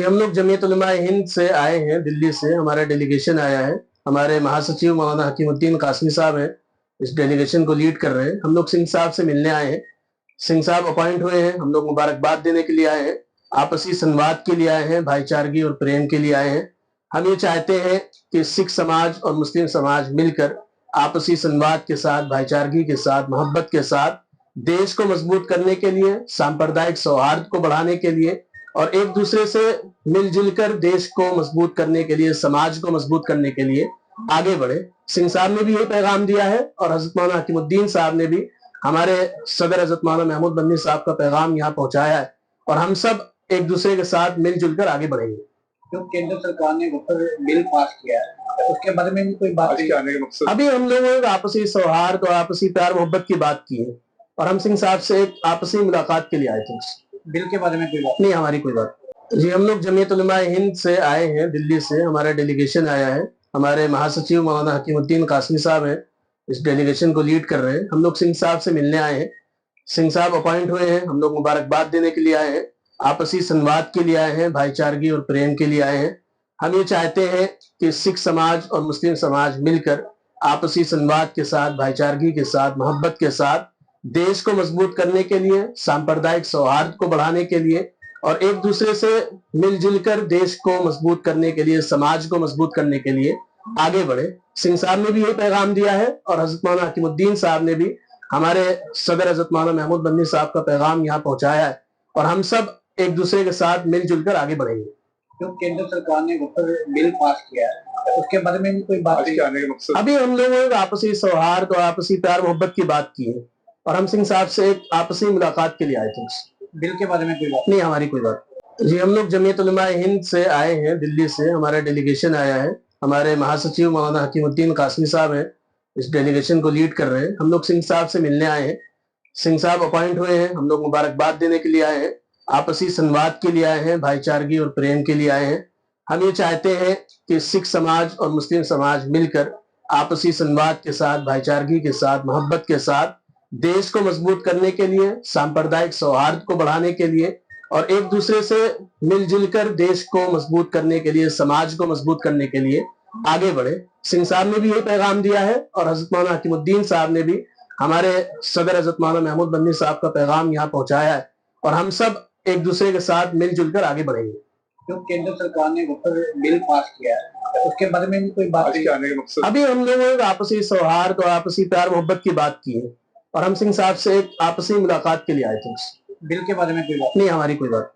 जी, हम लोग जमीयत उलमा हिंद से आए हैं, दिल्ली से हमारा डेलीगेशन आया है। हमारे महासचिव मौलाना हकीमुद्दीन कासमी साहब हैं, इस डेलीगेशन को लीड कर रहे हैं। हम लोग सिंह साहब से मिलने आए हैं। सिंह साहब अपॉइंट हुए हैं, हम लोग मुबारकबाद देने के लिए आए हैं, आपसी संवाद के लिए आए हैं, भाईचारगी और प्रेम के लिए आए हैं। हम ये चाहते हैं कि सिख समाज और मुस्लिम समाज मिलकर आपसी संवाद के साथ, भाईचारगी के साथ, मोहब्बत के साथ देश को मजबूत करने के लिए, सांप्रदायिक सौहार्द को बढ़ाने के लिए और एक दूसरे से मिलजुल कर देश को मजबूत करने के लिए, समाज को मजबूत करने के लिए आगे बढ़े। सिंह साहब ने भी यही पैगाम दिया है और हजरत मौलाना हकीमुद्दीन साहब ने भी हमारे सदर हजरत मौलाना महमूद बन्नी साहब का पैगाम यहाँ पहुंचाया है और हम सब एक दूसरे के साथ मिलजुल कर आगे बढ़ेंगे। जो केंद्र सरकार ने बिल पास किया है उसके बारे में भी कोई बात नहीं। अभी हम लोगों ने आपसी सौहार्द और आपसी प्यार मोहब्बत की बात की है और हम सिंह साहब से एक आपसी मुलाकात के लिए आए थे। बिल के बारे में कोई बात नहीं, हमारी कोई बात। जी, हम लोग जमीयत उलमा हिंद से आए हैं, दिल्ली से हमारा डेलीगेशन आया है। हमारे महासचिव मौलाना हकीमुद्दीन कासमी साहब हैं, इस डेलीगेशन को लीड कर रहे हैं। हम लोग सिंह साहब से मिलने आए हैं। सिंह साहब अपॉइंट हुए हैं, हम लोग मुबारकबाद देने के लिए आए हैं, आपसी संवाद के लिए आए हैं, भाईचारगी और प्रेम के लिए आए हैं। हम ये चाहते हैं कि सिख समाज और मुस्लिम समाज मिलकर आपसी संवाद के साथ, भाईचारगी के साथ, मोहब्बत के साथ देश को मजबूत करने के लिए, सांप्रदायिक सौहार्द को बढ़ाने के लिए और एक दूसरे से मिलजुल कर देश को मजबूत करने के लिए, समाज को मजबूत करने के लिए आगे बढ़े। सिंह साहब ने भी यही पैगाम दिया है और हजरत मौलाना हकीमुद्दीन साहब ने भी हमारे सदर हजरत मौलाना महमूद बन्नी साहब का पैगाम यहाँ पहुंचाया है और हम सब एक दूसरे के साथ मिलजुल कर आगे बढ़ेंगे। जो केंद्र सरकार ने बिल पास किया है उसके बारे में भी कोई बात नहीं। अभी हम लोगों ने आपसी सौहार्द और आपसी प्यार मोहब्बत की बात की है और हम सिंह साहब से एक आपसी मुलाकात के लिए आए थे। बिल के बारे में कोई बात नहीं, हमारी कोई बात। जी, हम लोग जमीयत उलमा हिंद से आए हैं, दिल्ली से हमारा डेलीगेशन आया है। हमारे महासचिव मौलाना हकीमुद्दीन कासमी साहब हैं, इस डेलीगेशन को लीड कर रहे हैं। हम लोग सिंह साहब से मिलने आए हैं। सिंह साहब अपॉइंट हुए हैं, हम लोग मुबारकबाद देने के लिए आए हैं, आपसी संवाद के लिए आए हैं, भाईचारगी और प्रेम के लिए आए हैं। हम ये चाहते हैं कि सिख समाज और मुस्लिम समाज मिलकर आपसी संवाद के साथ, भाईचारगी के साथ, मोहब्बत के साथ देश को मजबूत करने के लिए, सांप्रदायिक सौहार्द को बढ़ाने के लिए और एक दूसरे से मिलजुल कर देश को मजबूत करने के लिए, समाज को मजबूत करने के लिए आगे बढ़े। सिंह साहब ने भी यही पैगाम दिया है और हजरत मौलाना हकीमुद्दीन साहब ने भी हमारे सदर हजरत मौलाना महमूद बन्नी साहब का पैगाम यहाँ पहुंचाया है और हम सब एक दूसरे के साथ मिलजुल कर आगे बढ़ेंगे। जो केंद्र सरकार ने बिल पास किया है उसके बारे में भी कोई बात नहीं। अभी हम लोगों ने आपसी सौहार्द और आपसी प्यार मोहब्बत की बात की है और हम सिंह साहब से एक आपसी मुलाकात के लिए आए थे। बिल के बारे में कोई बात नहीं, हमारी कोई बात।